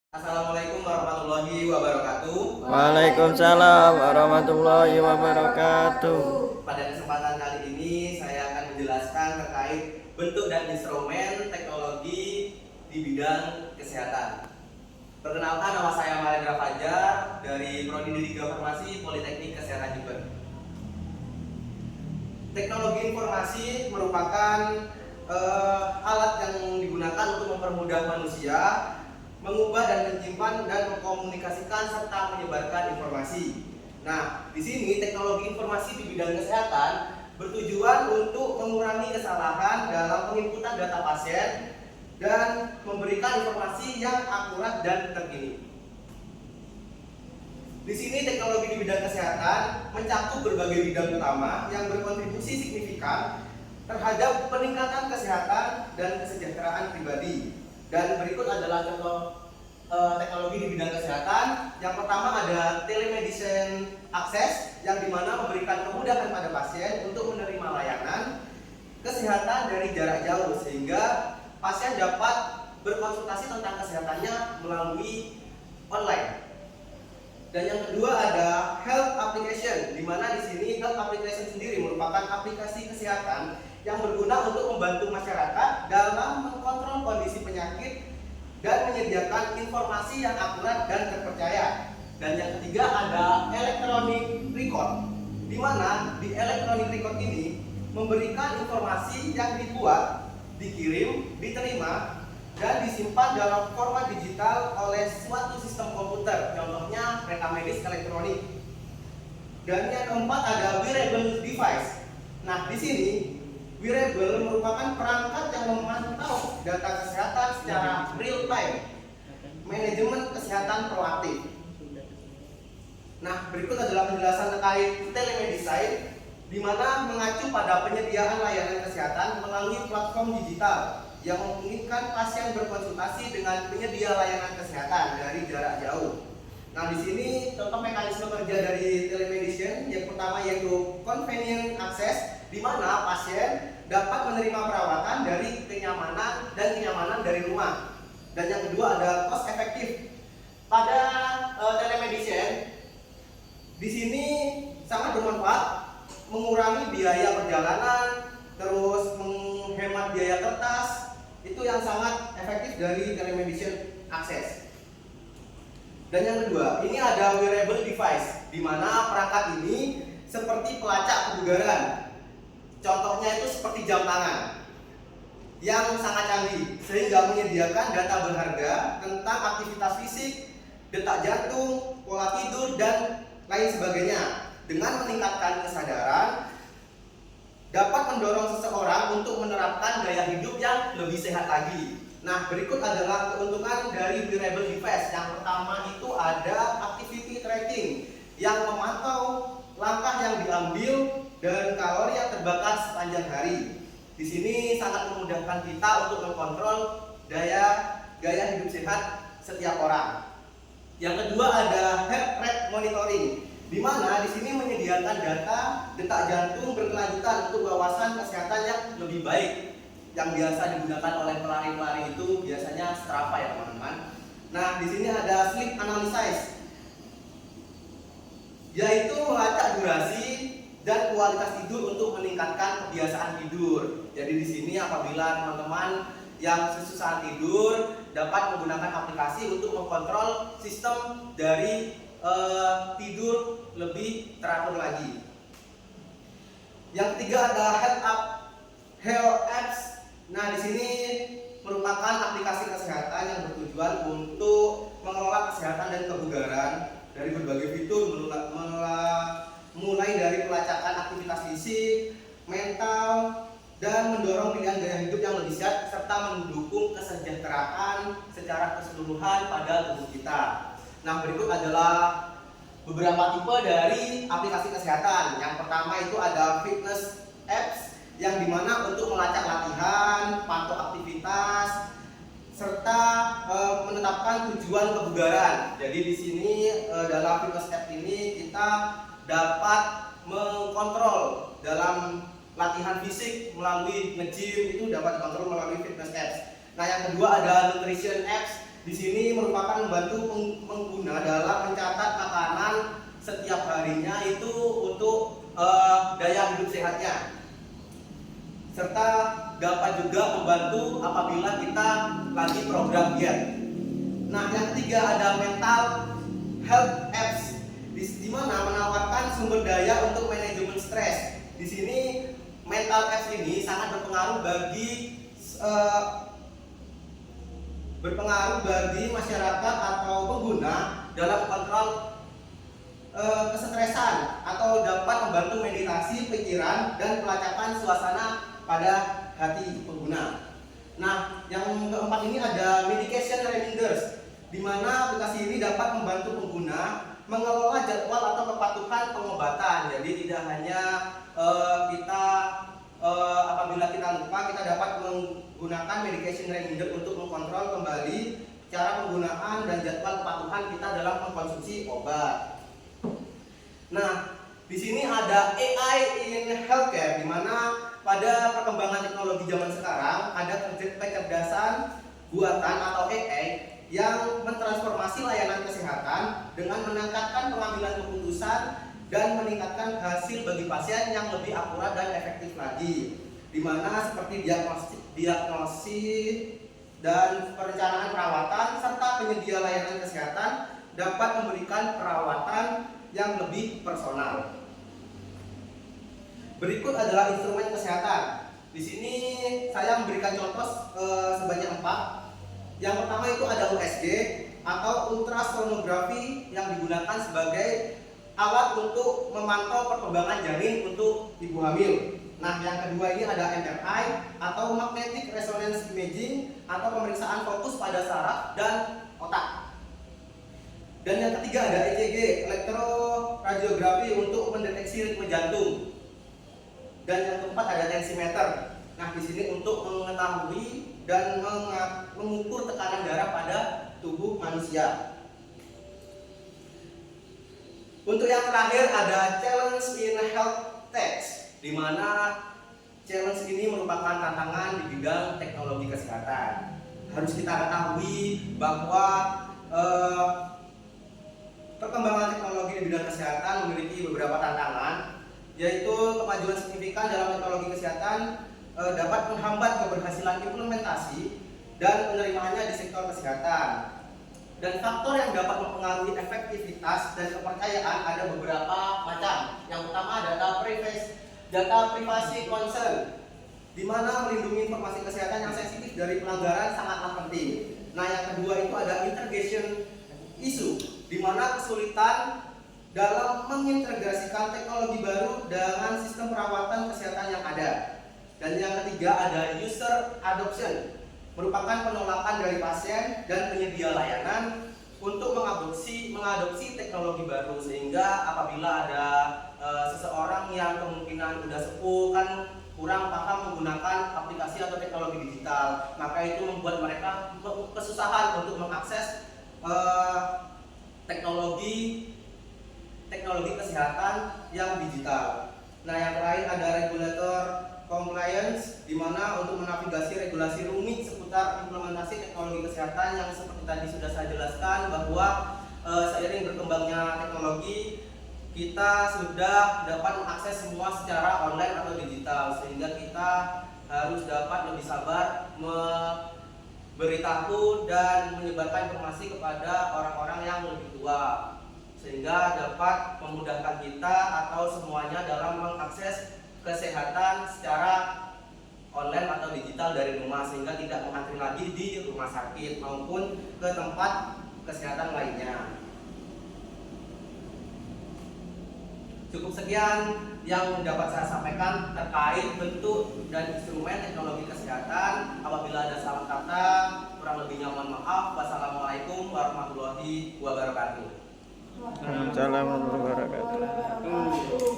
Assalamualaikum warahmatullahi wabarakatuh. Waalaikumsalam warahmatullahi wabarakatuh. Pada kesempatan kali ini saya akan menjelaskan terkait bentuk dan instrumen teknologi di bidang kesehatan. Perkenalkan, nama saya Mahendra Fajar dari Prodi D3 Farmasi Politeknik Kesehatan Jember. Teknologi informasi merupakan alat yang digunakan untuk mempermudah manusia mengubah dan menyimpan dan mengkomunikasikan serta menyebarkan informasi. Nah, di sini teknologi informasi di bidang kesehatan bertujuan untuk mengurangi kesalahan dalam penginputan data pasien dan memberikan informasi yang akurat dan terkini. Di sini teknologi di bidang kesehatan mencakup berbagai bidang utama yang berkontribusi signifikan terhadap peningkatan kesehatan dan kesejahteraan pribadi. Dan berikut adalah contoh teknologi di bidang kesehatan. Yang pertama ada telemedicine akses, yang dimana memberikan kemudahan pada pasien untuk menerima layanan kesehatan dari jarak jauh, sehingga pasien dapat berkonsultasi tentang kesehatannya melalui online. Dan yang kedua ada health application, di mana di sini health application sendiri merupakan aplikasi kesehatan yang berguna untuk membantu masyarakat dalam mengkontrol kondisi penyakit dan menyediakan informasi yang akurat dan terpercaya. Dan yang ketiga ada electronic record, di mana di electronic record ini memberikan informasi yang dibuat, dikirim, diterima, dan disimpan dalam format digital oleh suatu sistem komputer, contohnya rekam medis elektronik. Dan yang keempat ada wearable device. Nah, di sini wearable merupakan perangkat yang memantau data kesehatan secara real time, manajemen kesehatan proaktif. Nah, berikut adalah penjelasan terkait telemedicine, di mana mengacu pada penyediaan layanan kesehatan melalui platform digital yang memungkinkan pasien berkonsultasi dengan penyedia layanan kesehatan dari jarak jauh. Nah, di sini contoh mekanisme kerja dari telemedicine yang pertama yaitu convenient access, di mana pasien dapat menerima perawatan dari kenyamanan dari rumah. Dan yang kedua ada cost efektif. Pada telemedicine di sini sangat bermanfaat, mengurangi biaya perjalanan, terus menghemat biaya kertas. Itu yang sangat efektif dari telemedicine access. Dan yang kedua, ini ada wearable device, di mana perangkat ini seperti pelacak kebugaran. Contohnya itu seperti jam tangan yang sangat canggih, sehingga menyediakan data berharga tentang aktivitas fisik, detak jantung, pola tidur, dan lain sebagainya. Dengan meningkatkan kesadaran, dapat mendorong seseorang untuk menerapkan gaya hidup yang lebih sehat lagi. Nah, berikut adalah keuntungan dari wearable device. Yang pertama itu ada activity tracking, yang memantau langkah yang diambil dan kalori yang terbakar sepanjang hari. Di sini sangat memudahkan kita untuk mengkontrol gaya hidup sehat setiap orang. Yang kedua ada heart rate monitoring, di mana di sini menyediakan data detak jantung berkelanjutan untuk wawasan kesehatan yang lebih baik. Yang biasa digunakan oleh pelari-pelari itu biasanya Strava ya teman-teman. Nah, di sini ada sleep analysis, yaitu melacak durasi dan kualitas tidur untuk meningkatkan kebiasaan tidur. Jadi di sini apabila teman-teman yang kesusahan tidur dapat menggunakan aplikasi untuk mengkontrol sistem dari tidur lebih teratur lagi. Yang ketiga ada health apps. Nah, di sini merupakan aplikasi kesehatan yang bertujuan untuk mengelola kesehatan dan kebugaran dari berbagai fitur, mulai dari pelacakan aktivitas fisik, mental, dan mendorong pilihan gaya hidup yang lebih sehat serta mendukung kesejahteraan secara keseluruhan pada tubuh kita. Nah, berikut adalah beberapa tipe dari aplikasi kesehatan. Yang pertama itu ada fitness apps, yang dimana untuk melacak latihan, pantau aktivitas, serta menetapkan tujuan kebugaran. Jadi di sini dalam fitness app ini kita dapat mengkontrol dalam latihan fisik melalui nge-gym, itu dapat dikontrol melalui fitness apps. Nah, yang kedua ada nutrition apps, di sini merupakan membantu pengguna dalam mencatat makanan setiap harinya itu untuk daya hidup sehatnya, serta dapat juga membantu apabila kita lagi program diet. Nah, yang ketiga ada mental health apps, di mana menawarkan sumber daya untuk manajemen stres. Di sini mental apps ini sangat berpengaruh bagi masyarakat atau pengguna dalam kontrol kesetresan, atau dapat membantu meditasi pikiran dan pelacakan suasana pada hati pengguna. Nah, yang keempat ini ada medication reminders, di mana aplikasi ini dapat membantu pengguna mengelola jadwal atau kepatuhan pengobatan. Jadi tidak hanya apabila kita lupa, kita dapat menggunakan medication reminder untuk mengkontrol kembali cara penggunaan dan jadwal kepatuhan kita dalam mengkonsumsi obat. Nah, di sini ada AI in healthcare, di mana pada perkembangan teknologi zaman sekarang ada kecerdasan buatan atau AI yang mentransformasi layanan kesehatan dengan meningkatkan pengambilan keputusan dan meningkatkan hasil bagi pasien yang lebih akurat dan efektif lagi, di mana seperti diagnosis dan perencanaan perawatan serta penyedia layanan kesehatan dapat memberikan perawatan yang lebih personal. Berikut adalah instrumen kesehatan. Di sini saya memberikan contoh sebanyak 4. Yang pertama itu ada USG atau ultrasonografi yang digunakan sebagai alat untuk memantau perkembangan janin untuk ibu hamil. Nah, yang kedua ini ada MRI atau magnetic resonance imaging atau pemeriksaan fokus pada saraf dan otak. Dan yang ketiga ada ECG, elektroradiografi untuk mendeteksi ritme jantung. Dan yang keempat ada tensimeter. Nah, di sini untuk mengetahui dan mengukur tekanan darah pada tubuh manusia. Untuk yang terakhir ada challenge in health tech, di mana challenge ini merupakan tantangan di bidang teknologi kesehatan. Harus kita ketahui bahwa perkembangan teknologi di bidang kesehatan memiliki beberapa tantangan, yaitu kemajuan signifikan dalam teknologi kesehatan dapat menghambat keberhasilan implementasi dan penerimaannya di sektor kesehatan. Dan faktor yang dapat mempengaruhi efektivitas dan kepercayaan ada beberapa macam. Yang pertama data privasi concern, di mana melindungi informasi kesehatan yang sensitif dari pelanggaran sangatlah penting. Nah, yang kedua itu ada integration issue, di mana kesulitan dalam mengintegrasikan teknologi baru dengan sistem perawatan kesehatan yang ada. Dan yang ketiga ada user adoption, merupakan penolakan dari pasien dan penyedia layanan untuk mengadopsi teknologi baru, sehingga apabila ada seseorang yang kemungkinan sudah sepuh kan kurang paham menggunakan aplikasi atau teknologi digital, maka itu membuat mereka kesusahan untuk mengakses teknologi kesehatan yang digital. Nah, yang terakhir ada regulator compliance, di mana untuk menavigasi regulasi rumit seputar implementasi teknologi kesehatan yang seperti tadi sudah saya jelaskan, bahwa seiring berkembangnya teknologi kita sudah dapat mengakses semua secara online atau digital, sehingga kita harus dapat lebih sabar memberitahu dan menyebarkan informasi kepada orang-orang yang lebih tua, sehingga dapat memudahkan kita atau semuanya dalam mengakses kesehatan secara online atau digital dari rumah, sehingga tidak mengantri lagi di rumah sakit maupun ke tempat kesehatan lainnya. Cukup sekian yang dapat saya sampaikan terkait bentuk dan instrumen teknologi kesehatan. Apabila ada salah kata, kurang lebihnya mohon maaf. Wassalamualaikum warahmatullahi wabarakatuh. Assalamualaikum warahmatullahi wabarakatuh.